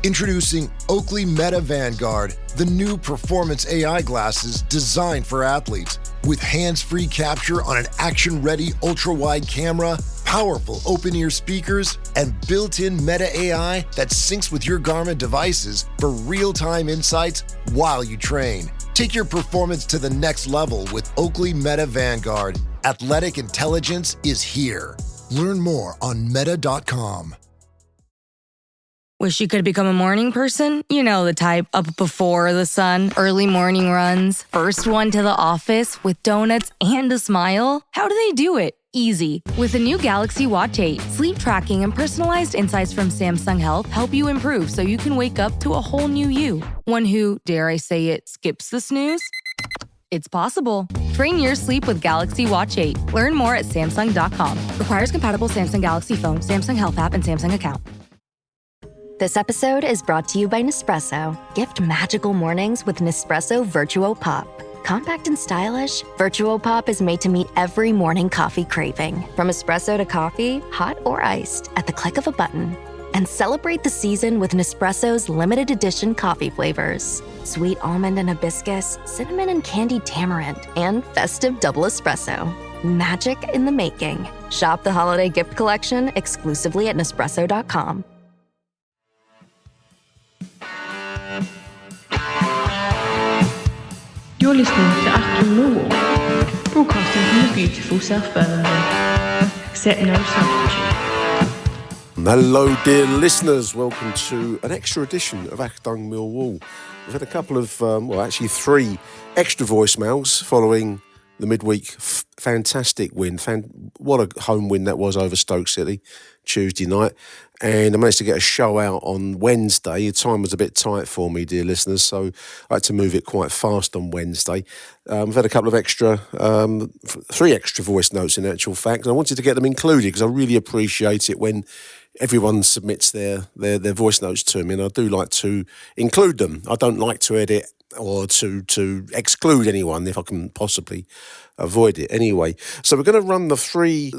Introducing Oakley Meta Vanguard, the new performance AI glasses designed for athletes. With hands-free capture on an action-ready ultra-wide camera, powerful open-ear speakers, and built-in Meta AI that syncs with your Garmin devices for real-time insights while you train. Take your performance to the next level with Oakley Meta Vanguard. Athletic intelligence is here. Learn more on meta.com. Wish you could become a morning person? You know the type, up before the sun, early morning runs, first one to the office with donuts and a smile. How do they do it? Easy. With the new Galaxy Watch 8, sleep tracking and personalized insights from Samsung Health help you improve so you can wake up to a whole new you. One who, dare I say it, skips the snooze? It's possible. Train your sleep with Galaxy Watch 8. Learn more at Samsung.com. Requires compatible Samsung Galaxy phone, Samsung Health app, and Samsung account. This episode is brought to you by Nespresso. Gift magical mornings with Nespresso Virtuo Pop. Compact and stylish, Virtuo Pop is made to meet every morning coffee craving. From espresso to coffee, hot or iced, at the click of a button. And celebrate the season with Nespresso's limited edition coffee flavors. Sweet almond and hibiscus, cinnamon and candied tamarind, and festive double espresso. Magic in the making. Shop the holiday gift collection exclusively at Nespresso.com. You're listening to Achtung Millwall, broadcasting from the beautiful South Birmingham. Accept no substitute. Hello, dear listeners. Welcome to an extra edition of Achtung Millwall. We've had a couple of, actually 3 extra voicemails following the midweek fantastic win. What a home win that was over Stoke City Tuesday night. And I managed to get a show out on Wednesday. The time was a bit tight for me, dear listeners, so I had to move it quite fast on Wednesday. I've had a couple of 3 extra voice notes in actual fact, and I wanted to get them included because I really appreciate it when everyone submits their voice notes to me, and I do like to include them. I don't like to edit or to exclude anyone if I can possibly avoid it anyway. So we're going to run the three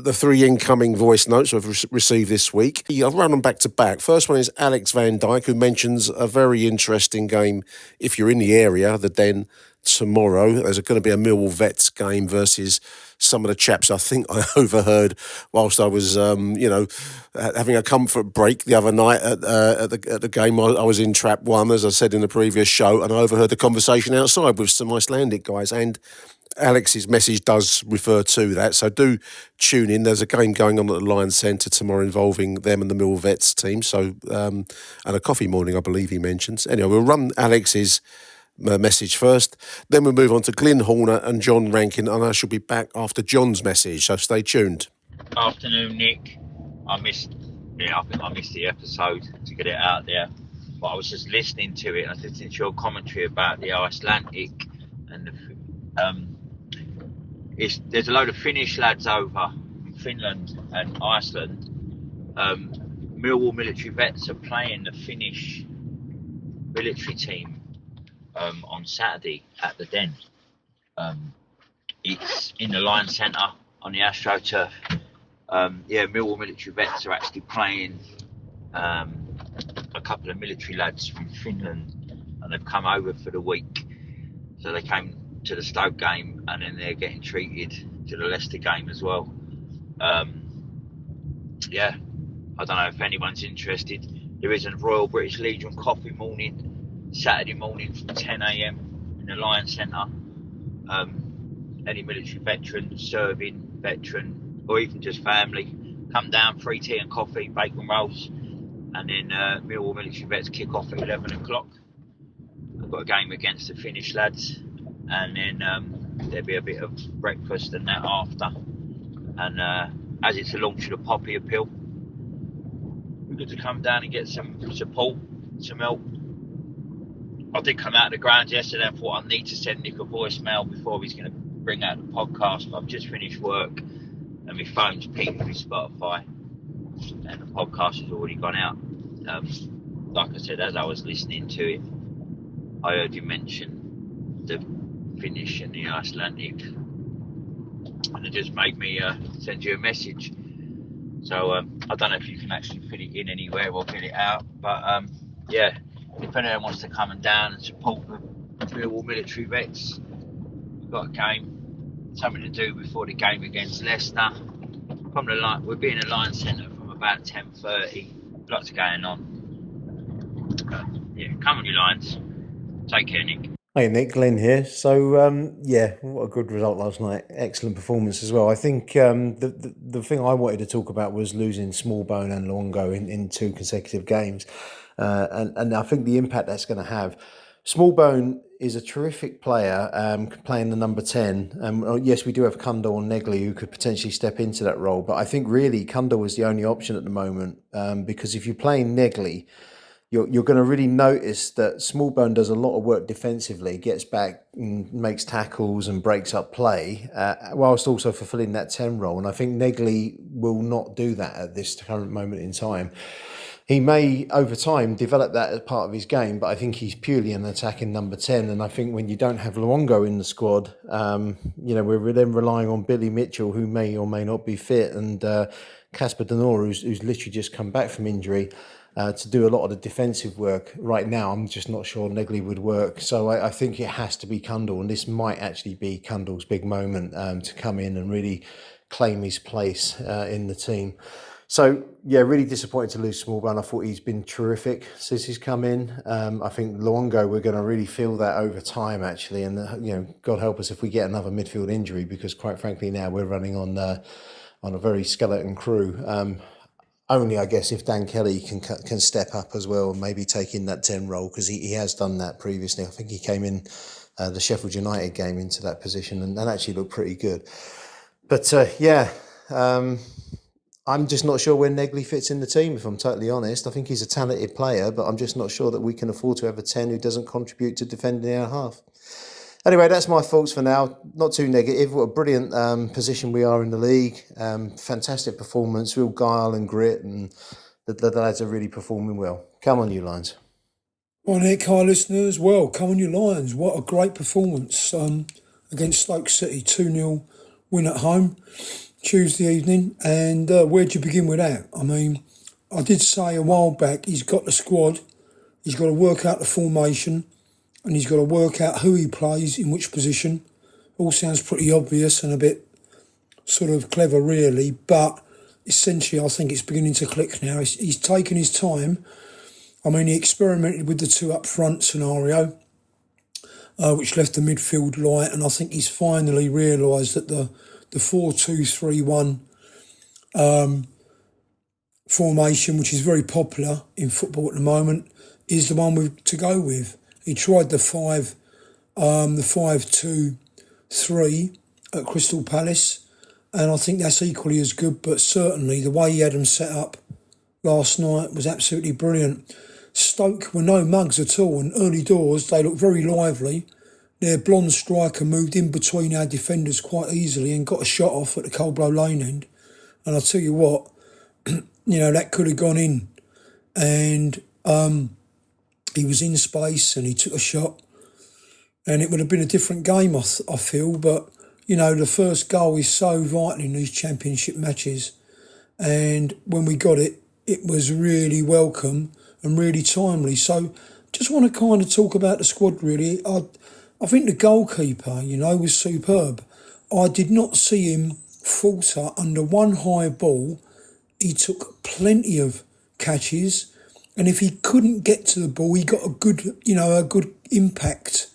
incoming voice notes we've received this week. I'll run them back to back. First one is Alex Van Dyke, who mentions a very interesting game if you're in the area, the Den, tomorrow. There's going to be a Millwall Vets game versus some of the chaps I think I overheard whilst I was, having a comfort break the other night at the game. I was in Trap 1, as I said in the previous show, and I overheard the conversation outside with some Icelandic guys, and Alex's message does refer to that, so do tune in. There's a game going on at the Lions Centre tomorrow involving them and the Millwall Vets team, so and a coffee morning, I believe he mentions. Anyway, we'll run Alex's message first, then we'll move on to Glyn Horner and John Rankin, and I shall be back after John's message, so stay tuned. Afternoon, Nick. I think I missed the episode to get it out there, but I was just listening to it, and I was listening to your commentary about the Icelandic and there's a load of Finnish lads over in Finland and Iceland. Millwall military vets are playing the Finnish military team on Saturday at the Den. It's in the Lions Centre on the AstroTurf. Millwall military vets are actually playing a couple of military lads from Finland, and they've come over for the week. So they came to the Stoke game, and then they're getting treated to the Leicester game as well. I don't know if anyone's interested. There is a Royal British Legion coffee morning, Saturday morning from 10 a.m. in the Lions Centre. Any military veteran, serving veteran, or even just family, come down, free tea and coffee, bacon rolls, and then Millwall military vets kick off at 11 o'clock. I've got a game against the Finnish lads, and then there'll be a bit of breakfast and that after. And as it's the launch of the Poppy Appeal, we're good to come down and get some support, some help. I did come out of the grounds yesterday and thought I need to send Nick a voicemail before he's going to bring out the podcast, but I've just finished work and my phone's pinged with Spotify and the podcast has already gone out. Like I said, as I was listening to it, I heard you mention the Finnish and the Icelandic, and it just made me send you a message. So I don't know if you can actually fit it in anywhere or get it out, but yeah, if anyone wants to come and down and support the Millwall military vets, we've got a game, something to do before the game against Leicester. From the line, we'll be in the Lion Centre from about 10:30. Lots going on. Yeah, come on, you Lions. Take care, Nick. Hey Nick, Glenn here. So yeah, what a good result last night. Excellent performance as well. I think the thing I wanted to talk about was losing Smallbone and Luongo in 2 consecutive games, and I think the impact that's going to have. Smallbone is a terrific player, playing the number 10. Yes, we do have Kundal and Negley who could potentially step into that role, but I think really Kundal is the only option at the moment, because if you're playing Negley, you're going to really notice that Smallbone does a lot of work defensively, gets back and makes tackles and breaks up play, whilst also fulfilling that 10 role. And I think Negley will not do that at this current moment in time. He may, over time, develop that as part of his game, but I think he's purely an attacking number 10. And I think when you don't have Luongo in the squad, we're then relying on Billy Mitchell, who may or may not be fit, and Casper Denor, who's literally just come back from injury, to do a lot of the defensive work. Right now, I'm just not sure Negley would work. So I think it has to be Kundal, and this might actually be Kundal's big moment to come in and really claim his place in the team. So, yeah, really disappointed to lose Smallbone. I thought he's been terrific since he's come in. I think Luongo, we're going to really feel that over time, actually. And, God help us if we get another midfield injury, because quite frankly, now we're running on a very skeleton crew. Only, I guess, if Dan Kelly can step up as well and maybe take in that 10 role, because he has done that previously. I think he came in the Sheffield United game into that position and actually looked pretty good. But, I'm just not sure where Negley fits in the team, if I'm totally honest. I think he's a talented player, but I'm just not sure that we can afford to have a 10 who doesn't contribute to defending our half. Anyway, that's my thoughts for now. Not too negative. What a brilliant position we are in the league. Fantastic performance, real guile and grit, and the lads are really performing well. Come on, you Lions. Well, Nick, hi listeners. Well, come on, you Lions. What a great performance against Stoke City. 2-0 win at home Tuesday evening. And where'd you begin with that? I mean, I did say a while back, he's got the squad. He's got to work out the formation. And he's got to work out who he plays in which position. All sounds pretty obvious and a bit sort of clever, really. But essentially, I think it's beginning to click now. He's taken his time. I mean, he experimented with the 2 up front scenario, which left the midfield light. And I think he's finally realised that the 4-2-3-1 formation, which is very popular in football at the moment, is the one to go with. He tried the 5-2-3 at Crystal Palace, and I think that's equally as good, but certainly the way he had them set up last night was absolutely brilliant. Stoke were no mugs at all, and early doors they looked very lively. Their blonde striker moved in between our defenders quite easily and got a shot off at the Coldblow Lane end, and I'll tell you what, that could have gone in, and he was in space and he took a shot, and it would have been a different game, I feel. But, the first goal is so vital in these championship matches. And when we got it, it was really welcome and really timely. So just want to kind of talk about the squad, really. I think the goalkeeper, was superb. I did not see him falter under one high ball. He took plenty of catches. And if he couldn't get to the ball, he got a good impact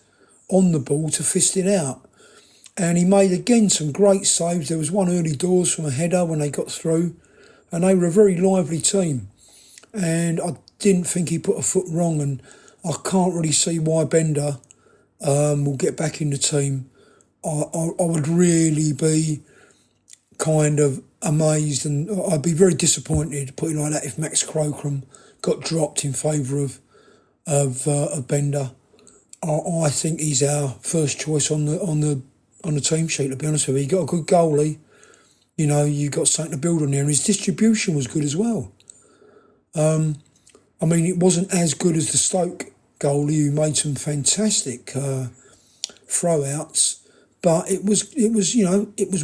on the ball to fist it out. And he made, again, some great saves. There was one early doors from a header when they got through. And they were a very lively team. And I didn't think he put a foot wrong. And I can't really see why Bender will get back in the team. I would really be kind of amazed, and I'd be very disappointed, put it like that, if Max Crocombe got dropped in favour of Bender. I think he's our first choice on the team sheet, to be honest with you. He got a good goalie. You got something to build on there, and his distribution was good as well. I mean, it wasn't as good as the Stoke goalie, who made some fantastic throw-outs, but it was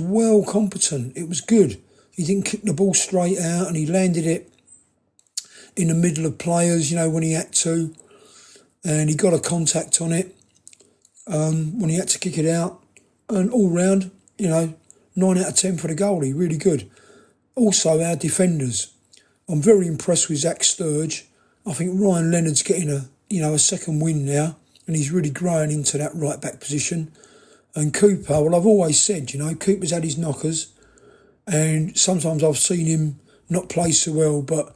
well competent. It was good. He didn't kick the ball straight out, and he landed it in the middle of players, when he had to. And he got a contact on it when he had to kick it out. And all round, 9 out of 10 for the goalie, really good. Also, our defenders. I'm very impressed with Zach Sturge. I think Ryan Leonard's getting a second win now, and he's really growing into that right back position. And Cooper, well, I've always said, Cooper's had his knockers, and sometimes I've seen him not play so well, but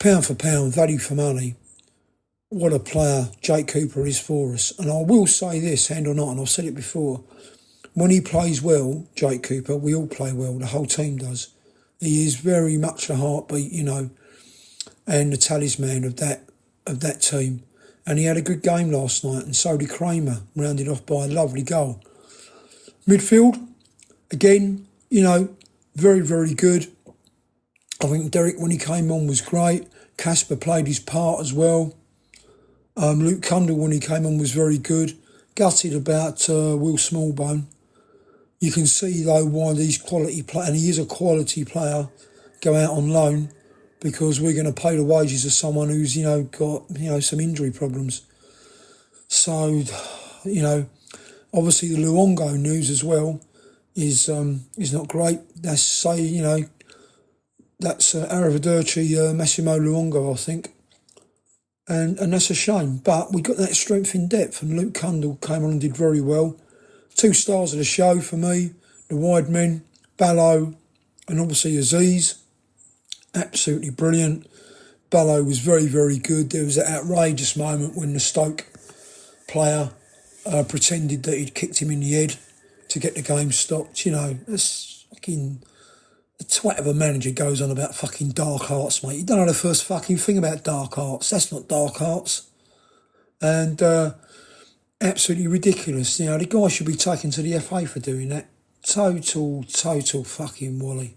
pound for pound, value for money, what a player Jake Cooper is for us. And I will say this, hand or not, and I've said it before, when he plays well, Jake Cooper, we all play well, the whole team does. He is very much the heartbeat, and the talisman of that team. And he had a good game last night, and so did Kramer, rounded off by a lovely goal. Midfield, again, very, very good. I think Derek, when he came on, was great. Casper played his part as well. Luke Cundle, when he came on, was very good. Gutted about Will Smallbone. You can see, though, why these quality players, and he is a quality player, go out on loan, because we're going to pay the wages of someone who's, got, some injury problems. So, obviously the Luongo news as well is not great. That's, that's Arrivederci Massimo Luongo, I think. And that's a shame. But we got that strength in depth, and Luke Cundle came on and did very well. 2 stars of the show for me, the wide men, Ballo, and obviously Aziz. Absolutely brilliant. Ballo was very, very good. There was that outrageous moment when the Stoke player pretended that he'd kicked him in the head to get the game stopped. That's fucking... The twat of a manager goes on about fucking dark arts, mate. You don't know the first fucking thing about dark arts. That's not dark arts. And absolutely ridiculous. The guy should be taken to the FA for doing that. Total fucking wally.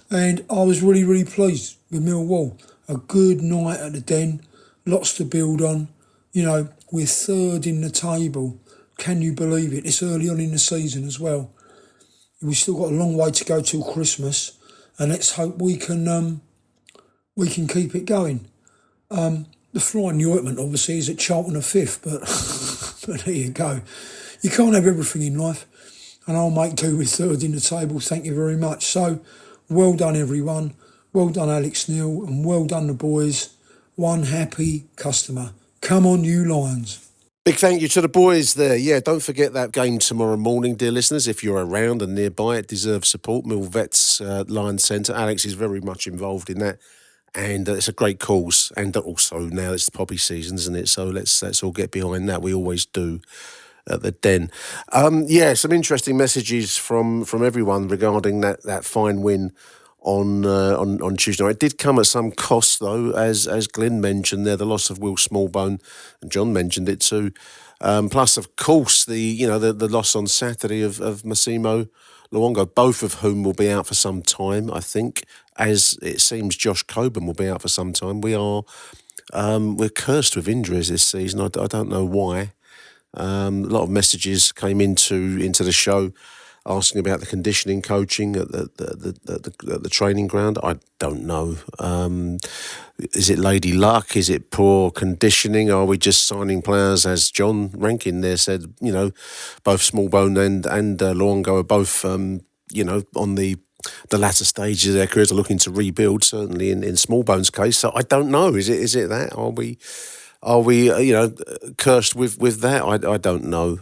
And I was really, really pleased with Millwall. A good night at the Den. Lots to build on. We're third in the table. Can you believe it? It's early on in the season as well. We've still got a long way to go till Christmas, and let's hope we can keep it going. The fly in the ointment, obviously, is at Charlton are 5th, but there you go. You can't have everything in life, and I'll make do with third in the table. Thank you very much. So, well done, everyone. Well done, Alex Neil, and well done, the boys. One happy customer. Come on, you Lions. Big thank you to the boys there. Yeah, don't forget that game tomorrow morning, dear listeners. If you're around and nearby, it deserves support. Mill Vets Lions Centre. Alex is very much involved in that. And it's a great cause. And also now it's the poppy season, isn't it? So let's all get behind that. We always do at the Den. Some interesting messages from everyone regarding that fine win on Tuesday night. It did come at some cost, though, as Glenn mentioned there, the loss of Will Smallbone, and John mentioned it too. Plus, of course, the loss on Saturday of Massimo Luongo, both of whom will be out for some time, I think. As it seems, Josh Coburn will be out for some time. We're cursed with injuries this season. I don't know why. A lot of messages came into the show asking about the conditioning coaching at the training ground. I don't know. Is it lady luck? Is it poor conditioning? Are we just signing players, as John Rankin there said, both Smallbone and Luongo are both, on the latter stages of their careers are looking to rebuild, certainly in Smallbone's case. So I don't know. Is it that? Are we cursed with that? I don't know.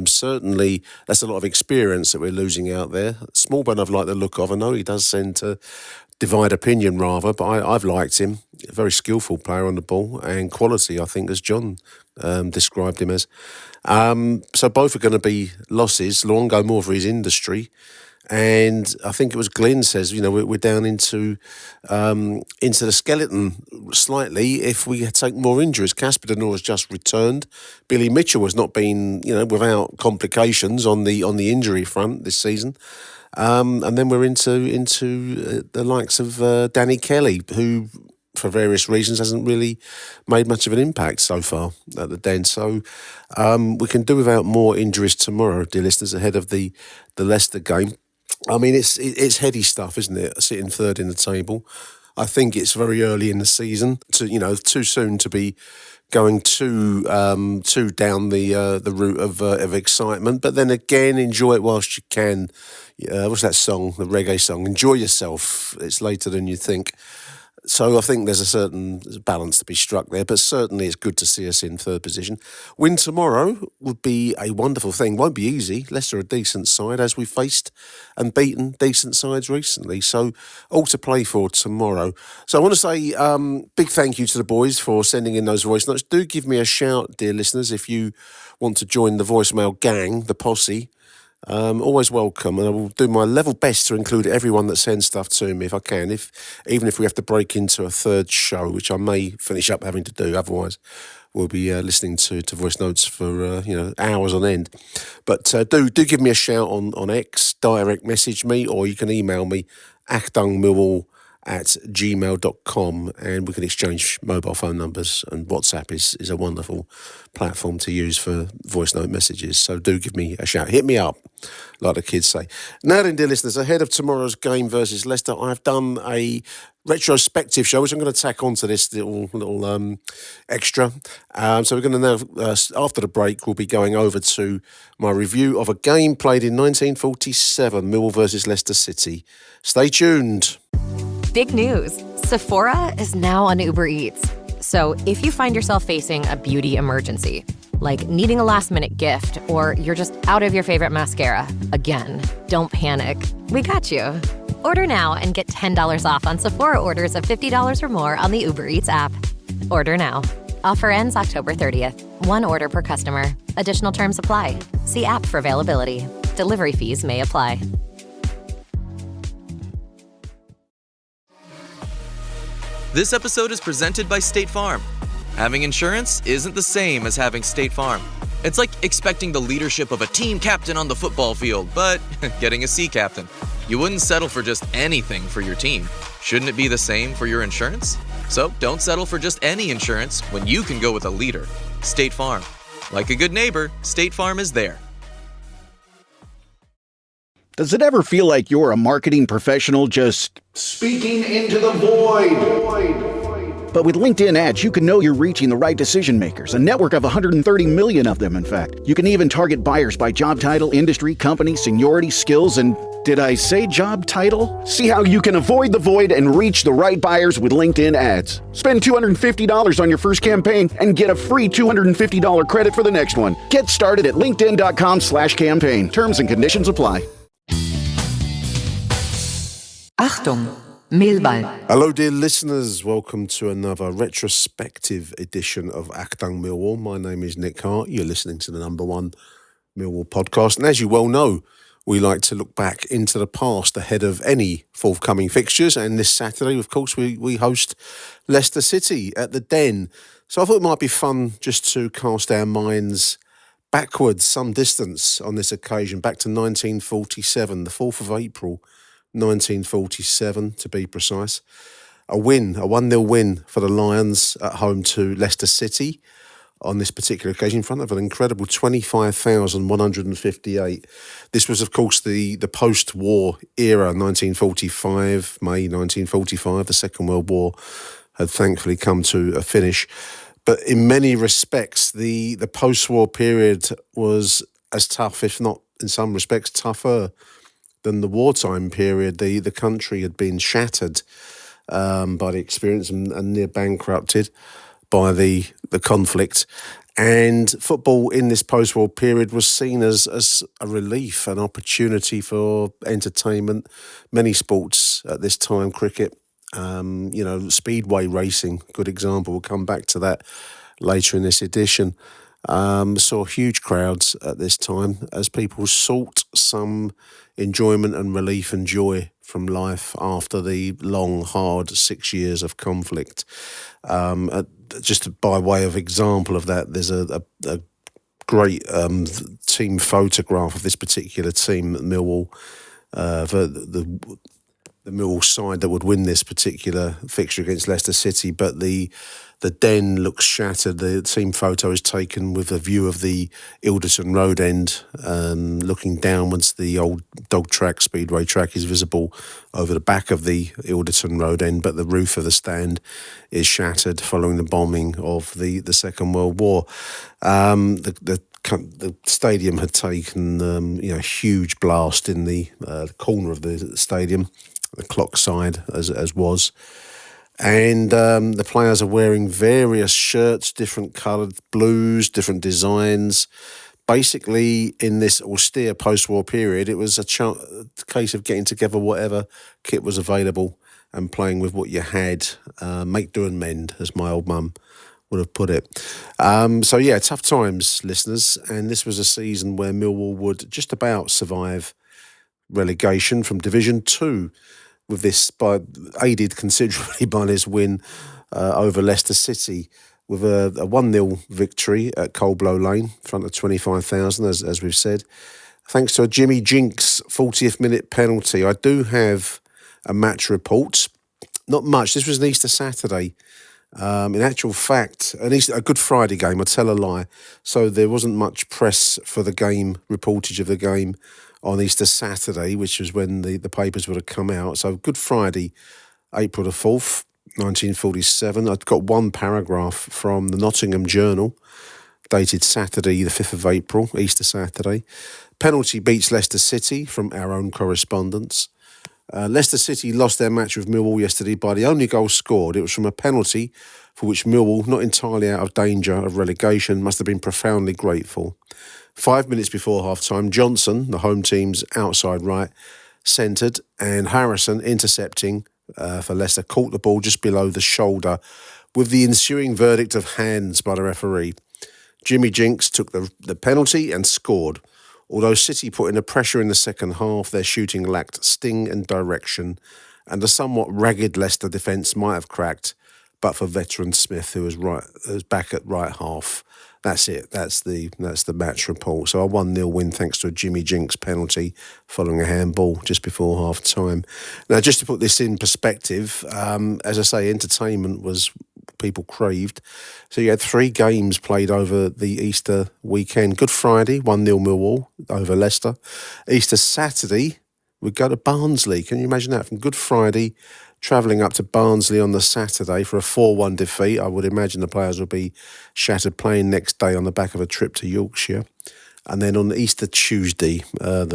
Certainly, that's a lot of experience that we're losing out there. Smallbone I've liked the look of. I know he does tend to divide opinion rather, but I've liked him. A very skillful player on the ball and quality, I think, as John described him as. So both are going to be losses. Luongo more for his industry. And I think it was Glenn says, we're down into the skeleton slightly if we take more injuries. Casper Denor has just returned. Billy Mitchell has not been, without complications on the injury front this season. And then we're into the likes of Danny Kelly, who, for various reasons, hasn't really made much of an impact so far at the Den. So we can do without more injuries tomorrow, dear listeners, ahead of the Leicester game. I mean, it's heady stuff, isn't it? Sitting third in the table. I think it's very early in the season too soon to be going too down the route of excitement. But then again, enjoy it whilst you can. What's that song? The reggae song. Enjoy yourself. It's later than you think. So I think there's a certain balance to be struck there, but certainly it's good to see us in third position. Win tomorrow would be a wonderful thing. Won't be easy. Leicester are a decent side, as we've faced and beaten decent sides recently. So all to play for tomorrow. So I want to say big thank you to the boys for sending in those voice notes. Do give me a shout, dear listeners, if you want to join the voicemail gang, the posse. Always welcome, and I will do my level best to include everyone that sends stuff to me if I can, even if we have to break into a third show, which I may finish up having to do. Otherwise, we'll be listening to voice notes for hours on end. But do give me a shout on X, direct message me, or you can email me achdungmillwall@gmail.com, and we can exchange mobile phone numbers, and WhatsApp is a wonderful platform to use for voice note messages. So do give me a shout. Hit me up, like the kids say. Now then, dear listeners, ahead of tomorrow's game versus Leicester, I've done a retrospective show, which I'm going to tack onto this little extra. So we're going to now, after the break, we'll be going over to my review of a game played in 1947, Millwall versus Leicester City. Stay tuned. Big news. Sephora is now on Uber Eats. So if you find yourself facing a beauty emergency, like needing a last-minute gift, or you're just out of your favorite mascara, again, don't panic. We got you. Order now and get $10 off on Sephora orders of $50 or more on the Uber Eats app. Order now. Offer ends October 30th. One order per customer. Additional terms apply. See app for availability. Delivery fees may apply. This episode is presented by State Farm. Having insurance isn't the same as having State Farm. It's like expecting the leadership of a team captain on the football field, but getting a sea captain. You wouldn't settle for just anything for your team. Shouldn't it be the same for your insurance? So don't settle for just any insurance when you can go with a leader. State Farm. Like a good neighbor, State Farm is there. Does it ever feel like you're a marketing professional just speaking into the void? But with LinkedIn ads, you can know you're reaching the right decision makers, a network of 130 million of them, in fact. You can even target buyers by job title, industry, company, seniority, skills, and did I say job title? See how you can avoid the void and reach the right buyers with LinkedIn ads. Spend $250 on your first campaign and get a free $250 credit for the next one. Get started at linkedin.com/campaign. Terms and conditions apply. Achtung, Millwall. Hello, dear listeners. Welcome to another retrospective edition of Achtung Millwall. My name is Nick Hart. You're listening to the number one Millwall podcast. And as you well know, we like to look back into the past ahead of any forthcoming fixtures. And this Saturday, of course, we host Leicester City at the Den. So I thought it might be fun just to cast our minds backwards some distance on this occasion, back to 1947, the 4th of April, 1947 to be precise. A 1-0 win for the Lions at home to Leicester City on this particular occasion in front of an incredible 25,158. This was, of course, the post-war era, 1945, May 1945. The Second World War had thankfully come to a finish. But in many respects, the post-war period was as tough, if not in some respects tougher, than the wartime period. The country had been shattered by the experience and near bankrupted by the conflict. And football in this post-war period was seen as a relief, an opportunity for entertainment. Many sports at this time, cricket, speedway racing, good example. We'll come back to that later in this edition. Saw huge crowds at this time as people sought some enjoyment and relief and joy from life after the long, hard 6 years of conflict. Just by way of example of that, there's a great team photograph of this particular team at Millwall. Millwall side that would win this particular fixture against Leicester City, but the den looks shattered. The team photo is taken with a view of the Ilderton Road end, looking downwards. The old dog track, speedway track, is visible over the back of the Ilderton Road end, but the roof of the stand is shattered following the bombing of the Second World War. The stadium had taken a huge blast in the corner of the stadium, the clock side as was. And the players are wearing various shirts, different coloured blues, different designs. Basically, in this austere post-war period, it was a case of getting together whatever kit was available and playing with what you had. Make do and mend, as my old mum would have put it. So yeah, tough times, listeners. And this was a season where Millwall would just about survive relegation from Division 2. With this, aided considerably by this win over Leicester City, with a 1-0 victory at Coldblow Lane in front of 25,000, as we've said, thanks to a Jimmy Jinks 40th minute penalty. I do have a match report. Not much. This was an Easter Saturday. In actual fact, a Good Friday game, I tell a lie. So there wasn't much press for the game, reportage of the game on Easter Saturday, which was when the papers would have come out. So Good Friday, April the 4th, 1947. I've got one paragraph from the Nottingham Journal, dated Saturday the 5th of April, Easter Saturday. Penalty beats Leicester City, from our own correspondents. Leicester City lost their match with Millwall yesterday by the only goal scored. It was from a penalty for which Millwall, not entirely out of danger of relegation, must have been profoundly grateful. 5 minutes before half-time, Johnson, the home team's outside right, centred, and Harrison, intercepting for Leicester, caught the ball just below the shoulder, with the ensuing verdict of hands by the referee. Jimmy Jinks took the penalty and scored. Although City put in the pressure in the second half, their shooting lacked sting and direction, and the somewhat ragged Leicester defence might have cracked, but for veteran Smith, who was back at right half. That's it. That's the match report. So a 1-0 win thanks to a Jimmy Jinks penalty following a handball just before half time. Now, just to put this in perspective, as I say, entertainment was people craved. So you had 3 games played over the Easter weekend. Good Friday, 1-0 Millwall over Leicester. Easter Saturday, we'd go to Barnsley. Can you imagine that? From Good Friday, travelling up to Barnsley on the Saturday for a 4-1 defeat. I would imagine the players will be shattered, playing next day on the back of a trip to Yorkshire. And then on Easter Tuesday, after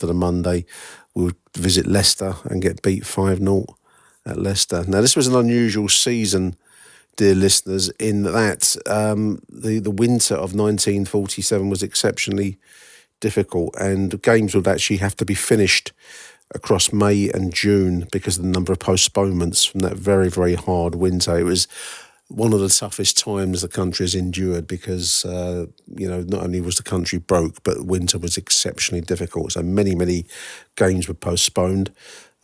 the Monday, we would visit Leicester and get beat 5-0 at Leicester. Now, this was an unusual season, dear listeners, in that the winter of 1947 was exceptionally difficult, and games would actually have to be finished across May and June because of the number of postponements from that very, very hard winter. It was one of the toughest times the country has endured because, not only was the country broke, but winter was exceptionally difficult. So many games were postponed.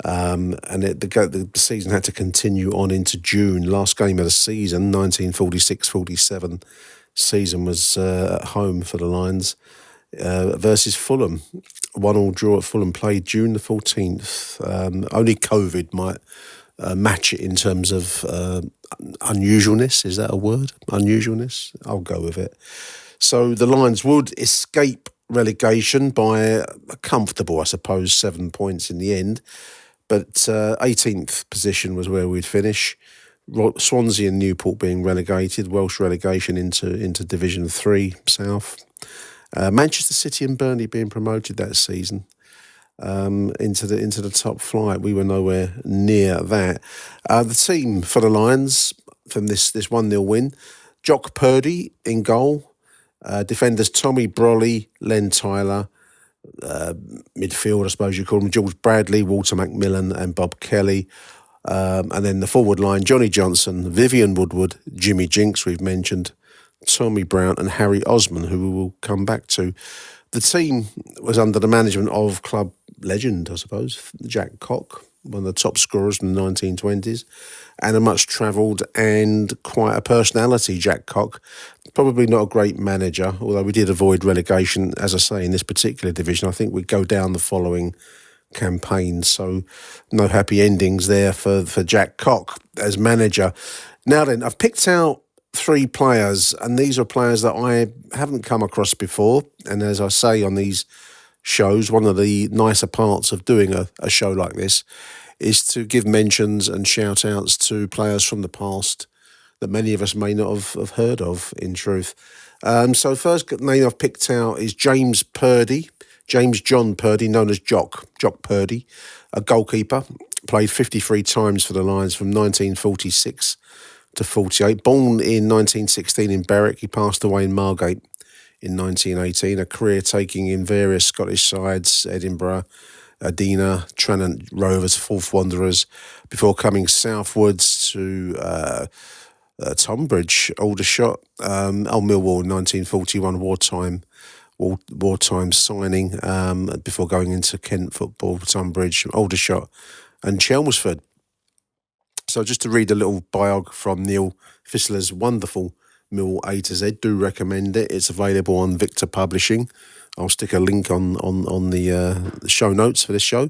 And the season had to continue on into June. Last game of the season, 1946-47 season, was at home for the Lions versus Fulham. 1-1 draw at Fulham, played June the 14th. Only COVID might match it in terms of unusualness. Is that a word? Unusualness? I'll go with it. So the Lions would escape relegation by a comfortable, I suppose, 7 points in the end. But 18th position was where we'd finish. Swansea and Newport being relegated, Welsh relegation into Division 3 South. Manchester City and Burnley being promoted that season into the top flight. We were nowhere near that. The team for the Lions from this 1-0 win: Jock Purdy in goal, defenders Tommy Brolly, Len Tyler, midfield I suppose you call them, George Bradley, Walter Macmillan and Bob Kelly. And then the forward line, Johnny Johnson, Vivian Woodward, Jimmy Jinks, we've mentioned, Tommy Brown and Harry Osman, who we will come back to. The team was under the management of club legend, I suppose, Jack Cock, one of the top scorers from the 1920s, and a much-travelled and quite a personality, Jack Cock. Probably not a great manager, although we did avoid relegation, as I say, in this particular division. I think we'd go down the following campaign. So no happy endings there for Jack Cock as manager. Now then, I've picked out 3 players, and these are players that I haven't come across before. And as I say on these shows, one of the nicer parts of doing a show like this is to give mentions and shout outs to players from the past that many of us may not have heard of, in truth. So first name I've picked out is James John Purdy, known as Jock Purdy, a goalkeeper, played 53 times for the Lions from 1946 to 48. Born in 1916 in Berwick, he passed away in Margate in 1918, a career taking in various Scottish sides, Edinburgh, Adina, Tranent Rovers, Forth Wanderers, before coming southwards to Tonbridge, Aldershot, Millwall in 1941, wartime signing, before going into Kent football, Tonbridge, Aldershot and Chelmsford. So just to read a little biog from Neil Fissler's wonderful Mill A to Z, do recommend it. It's available on Victor Publishing. I'll stick a link on the show notes for this show.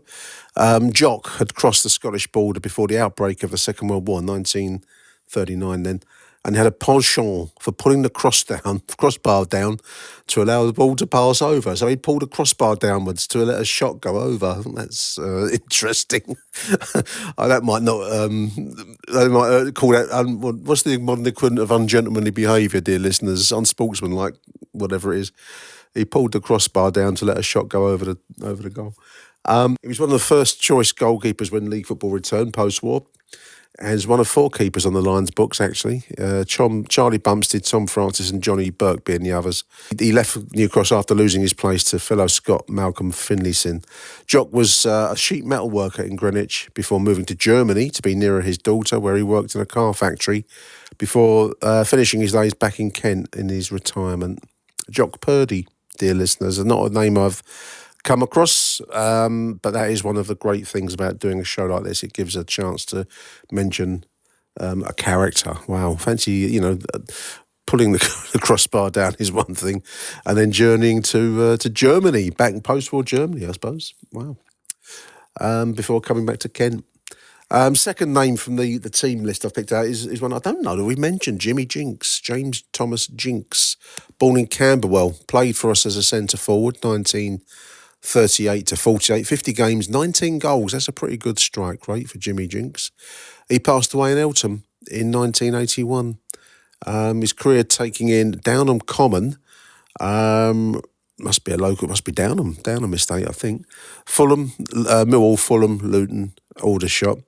Jock had crossed the Scottish border before the outbreak of the Second World War, 1939 then, and had a penchant for pulling the crossbar down to allow the ball to pass over. So he pulled a crossbar downwards to let a shot go over. That's interesting. That might not. They might call that. What's the modern equivalent of ungentlemanly behaviour, dear listeners? Unsportsmanlike, whatever it is. He pulled the crossbar down to let a shot go over the goal. He was one of the first choice goalkeepers when league football returned post-war. As one of 4 keepers on the Lions books, actually. Charlie Bumstead, Tom Francis and Johnny Burke being the others. He left New Cross after losing his place to fellow Scot Malcolm Finlayson. Jock was a sheet metal worker in Greenwich before moving to Germany to be nearer his daughter, where he worked in a car factory before finishing his days back in Kent in his retirement. Jock Purdy, dear listeners, is not a name I've come across, but that is one of the great things about doing a show like this. It gives a chance to mention a character. Wow, fancy, pulling the crossbar down is one thing, and then journeying to Germany, back in post-war Germany, I suppose. Wow. Before coming back to Kent. Second name from the team list I've picked out is one I don't know that we mentioned, Jimmy Jinks, James Thomas Jinks, born in Camberwell, played for us as a centre forward, 1938 to 48, 50 games, 19 goals. That's a pretty good strike rate for Jimmy Jinks. He passed away in Eltham in 1981. His career taking in Downham Common, must be Downham estate, I think. Fulham, Millwall, Fulham, Luton, Aldershot.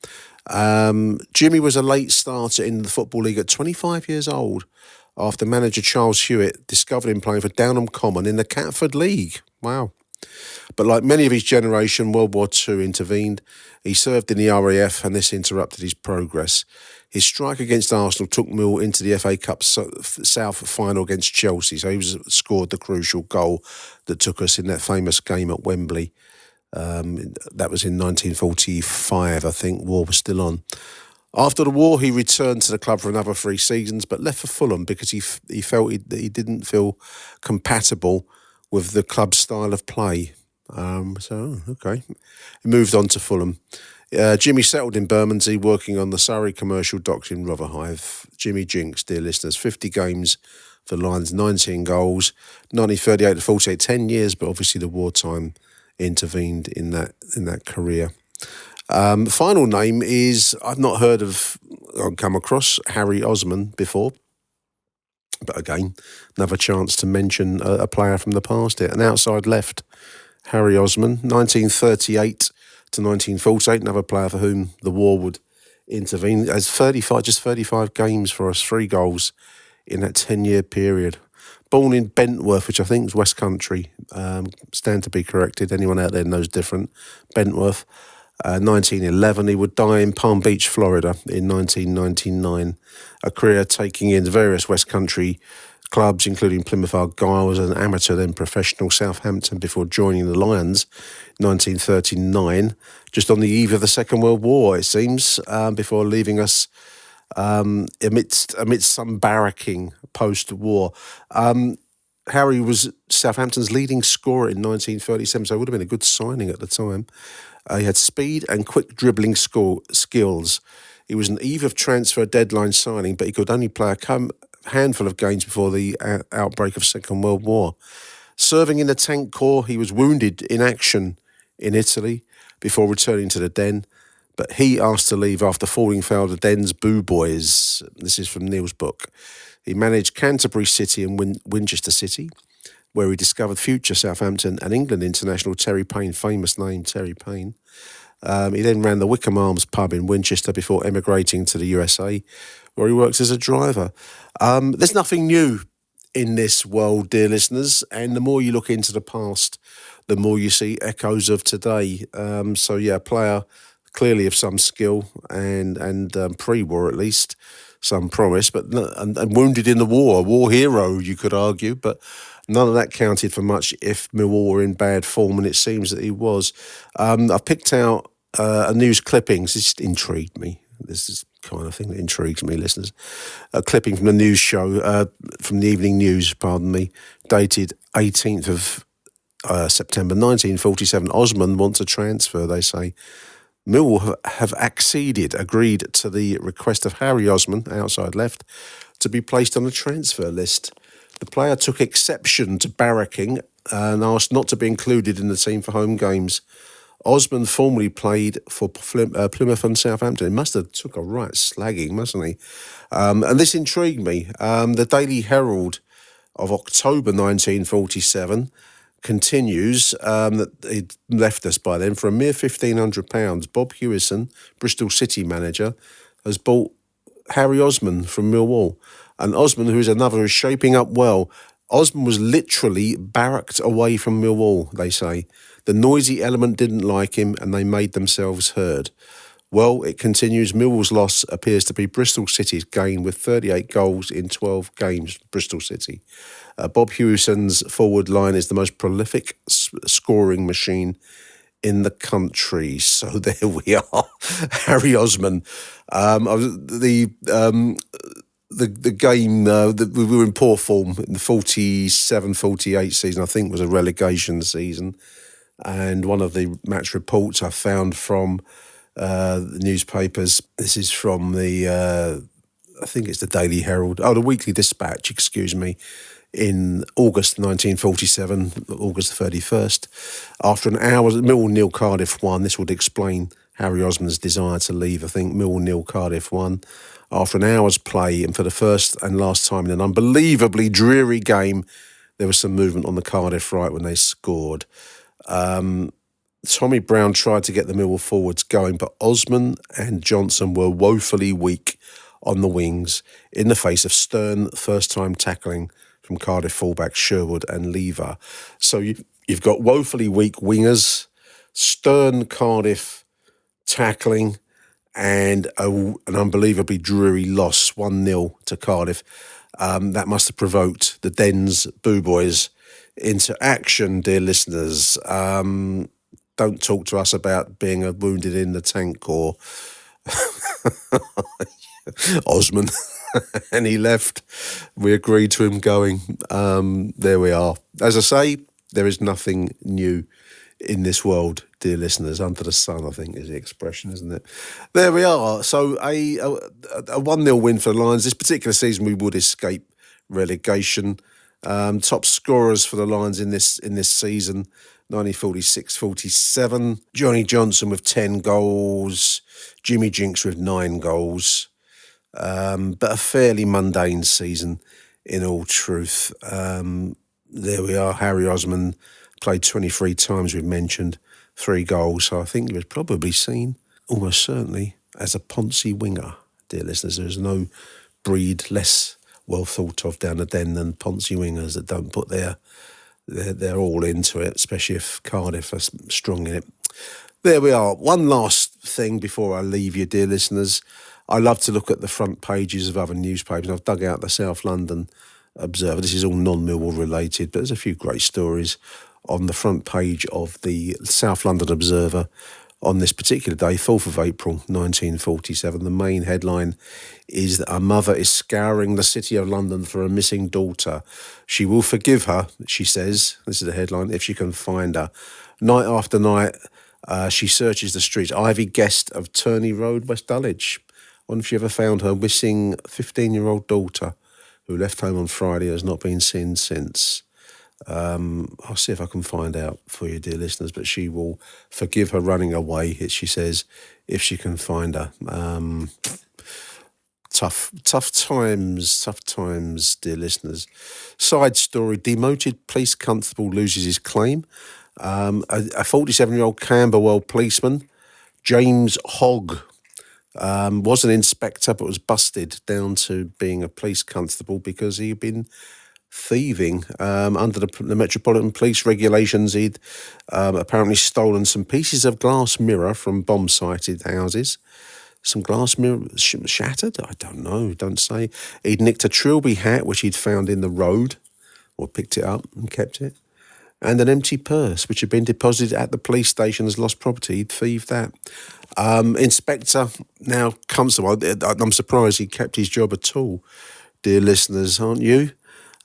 Jimmy was a late starter in the Football League at 25 years old after manager Charles Hewitt discovered him playing for Downham Common in the Catford League. Wow. But like many of his generation, World War II intervened. He served in the RAF and this interrupted his progress. His strike against Arsenal took Mill into the FA Cup South final against Chelsea, so he scored the crucial goal that took us in that famous game at Wembley. That was in 1945, I think. War was still on. After the war, he returned to the club for another 3 seasons, but left for Fulham because he felt he didn't feel compatible with the club's style of play. Okay. He moved on to Fulham. Jimmy settled in Bermondsey, working on the Surrey commercial docks in Rotherhithe. Jimmy Jinks, dear listeners, 50 games for the Lions, 19 goals, 1938 to 48, 10 years, but obviously the wartime intervened in that career. Final name is, I've not heard of or come across Harry Osman before. But again, another chance to mention a player from the past here. An outside left, Harry Osman, 1938 to 1948, another player for whom the war would intervene. As 35 games for us, 3 goals in that 10-year period. Born in Bentworth, which I think is West Country. Stand to be corrected. Anyone out there knows different. Bentworth. 1911, he would die in Palm Beach, Florida in 1999. A career taking in various West Country clubs, including Plymouth Argyle as an amateur, then professional, Southampton, before joining the Lions in 1939, just on the eve of the Second World War, it seems, before leaving us amidst some barracking post-war. Harry was Southampton's leading scorer in 1937, so it would have been a good signing at the time. He had speed and quick dribbling skills. He was an eve of transfer deadline signing, but he could only play a handful of games before the outbreak of Second World War. Serving in the Tank Corps, he was wounded in action in Italy before returning to the Den, but he asked to leave after falling foul of the Den's Boo Boys. This is from Neil's book. He managed Canterbury City and Winchester City, where he discovered future Southampton and England international Terry Payne, famous name Terry Payne. He then ran the Wickham Arms pub in Winchester before emigrating to the USA, where he worked as a driver. There's nothing new in this world, dear listeners, and the more you look into the past, the more you see echoes of today. A player clearly of some skill and pre-war at least, some promise, but and wounded in the war, a war hero, you could argue, but none of that counted for much if Millwall were in bad form, and it seems that he was. I've picked out a news clippings. This intrigued me. This is the kind of thing that intrigues me, listeners. A clipping from the news show, from the Evening News, dated 18th of September 1947. Osman wants a transfer, they say. Millwall have agreed to the request of Harry Osman, outside left, to be placed on the transfer list. The player took exception to barracking and asked not to be included in the team for home games. Osman formerly played for Plymouth and Southampton. He must have took a right slagging, mustn't he? And this intrigued me. The Daily Herald of October 1947 continues that he'd left us by then for a mere £1,500. Bob Hewison, Bristol City manager, has bought Harry Osman from Millwall. And Osman, who is another, is shaping up well. Osman was literally barracked away from Millwall, they say. The noisy element didn't like him and they made themselves heard. Well, it continues. Millwall's loss appears to be Bristol City's gain with 38 goals in 12 games, Bristol City. Bob Hewison's forward line is the most prolific scoring machine in the country. So there we are. Harry Osman. The game, we were in poor form in the 47-48 season, I think was a relegation season. And one of the match reports I found from the newspapers, this is from the, I think it's the Daily Herald, the Weekly Dispatch, excuse me, in August 1947, August 31st. After an hour, Millwall nil, Cardiff 1. This would explain Harry Osman's desire to leave. I think Millwall nil, Cardiff 1. After an hour's play, and for the first and last time in an unbelievably dreary game, there was some movement on the Cardiff right when they scored. Tommy Brown tried to get the Millwall forwards going, but Osman and Johnson were woefully weak on the wings in the face of stern first-time tackling from Cardiff fullbacks Sherwood and Lever. So you've got woefully weak wingers, stern Cardiff tackling, and an unbelievably dreary loss, 1-0 to Cardiff. That must have provoked the Den's Boo Boys into action, dear listeners. Don't talk to us about being wounded in the Tank Corps. Osman. And he left. We agreed to him going. There we are. As I say, there is nothing new in this world, dear listeners. Under the sun, I think, is the expression, isn't it? There we are. So a 1-0 win for the Lions. This particular season, we would escape relegation. Top scorers for the Lions in this season, 1946-47. Johnny Johnson with 10 goals. Jimmy Jinks with 9 goals. But a fairly mundane season in all truth. There we are. Harry Osman played 23 times, we've mentioned, 3 goals. So I think he was probably seen, almost certainly, as a Ponzi winger, dear listeners. There's no breed less well thought of down the Den than Ponzi wingers that don't put their all into it, especially if Cardiff are strong in it. There we are. One last thing before I leave you, dear listeners. I love to look at the front pages of other newspapers. I've dug out the South London Observer. This is all non-Millwall related, but there's a few great stories on the front page of the South London Observer on this particular day, 4th of April, 1947. The main headline is that a mother is scouring the city of London for a missing daughter. She will forgive her, she says, this is the headline, if she can find her. Night after night, She searches the streets. Ivy Guest of Turney Road, West Dulwich. Wonder if she ever found her missing 15-year-old daughter who left home on Friday and has not been seen since. I'll see if I can find out for you, dear listeners, but she will forgive her running away, she says, if she can find her. Tough times, dear listeners. Side story, demoted police constable loses his claim. A 47-year-old Camberwell policeman, James Hogg, was an inspector but was busted down to being a police constable because he'd been thieving. Under the Metropolitan Police regulations, he'd apparently stolen some pieces of glass mirror from bomb-sighted houses. Some glass mirror shattered? I don't know, don't say. He'd nicked a Trilby hat, which he'd found in the road, or picked it up and kept it. And an empty purse, which had been deposited at the police station as lost property. He'd thieved that. Inspector, now constable, I'm surprised he kept his job at all, dear listeners, aren't you?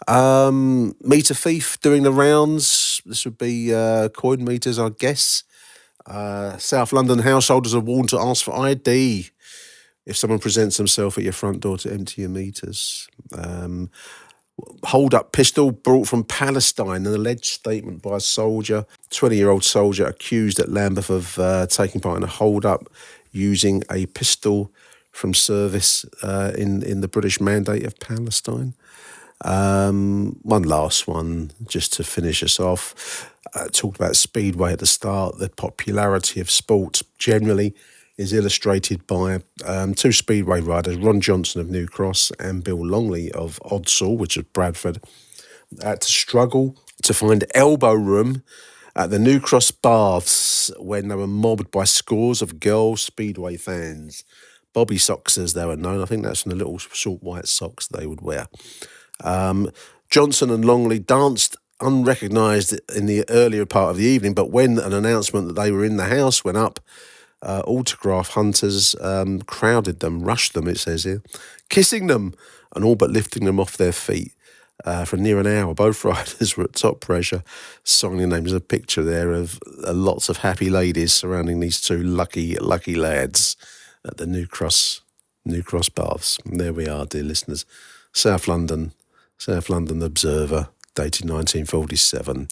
Meter thief doing the rounds. This would be coin meters, I guess. South London householders are warned to ask for ID if someone presents themselves at your front door to empty your meters. Hold-up pistol brought from Palestine, an alleged statement by a soldier, 20-year-old soldier accused at Lambeth of taking part in a hold-up using a pistol from service in the British Mandate of Palestine. One last one, just to finish us off. Talked about Speedway at the start. The popularity of sport generally is illustrated by two Speedway riders, Ron Johnson of New Cross and Bill Longley of Odsall, which is Bradford, had to struggle to find elbow room at the New Cross baths when they were mobbed by scores of girl Speedway fans. Bobby socks, as they were known. I think that's from the little short white socks they would wear. Johnson and Longley danced unrecognised in the earlier part of the evening, but when an announcement that they were in the house went up, autograph hunters crowded them, rushed them, it says here, kissing them and all but lifting them off their feet for near an hour. Both riders were at top pressure. Signing names, a picture there of lots of happy ladies surrounding these two lucky lads at the New Cross baths. And there we are, dear listeners. South London Observer, dated 1947.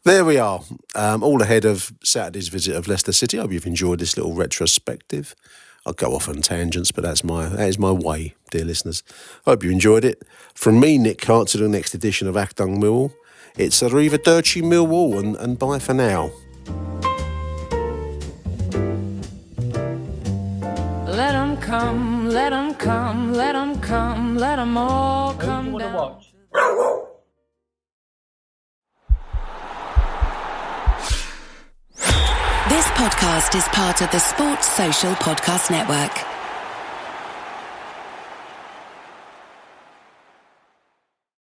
There we are, all ahead of Saturday's visit of Leicester City. I hope you've enjoyed this little retrospective. I'll go off on tangents, but that is my way, dear listeners. I hope you enjoyed it. From me, Nick Hart, to the next edition of Achtung Millwall, it's Arrivederci Millwall, and bye for now. Let 'em come, let 'em come, let 'em come, let 'em all come down. Watch? This podcast is part of the Sports Social Podcast Network.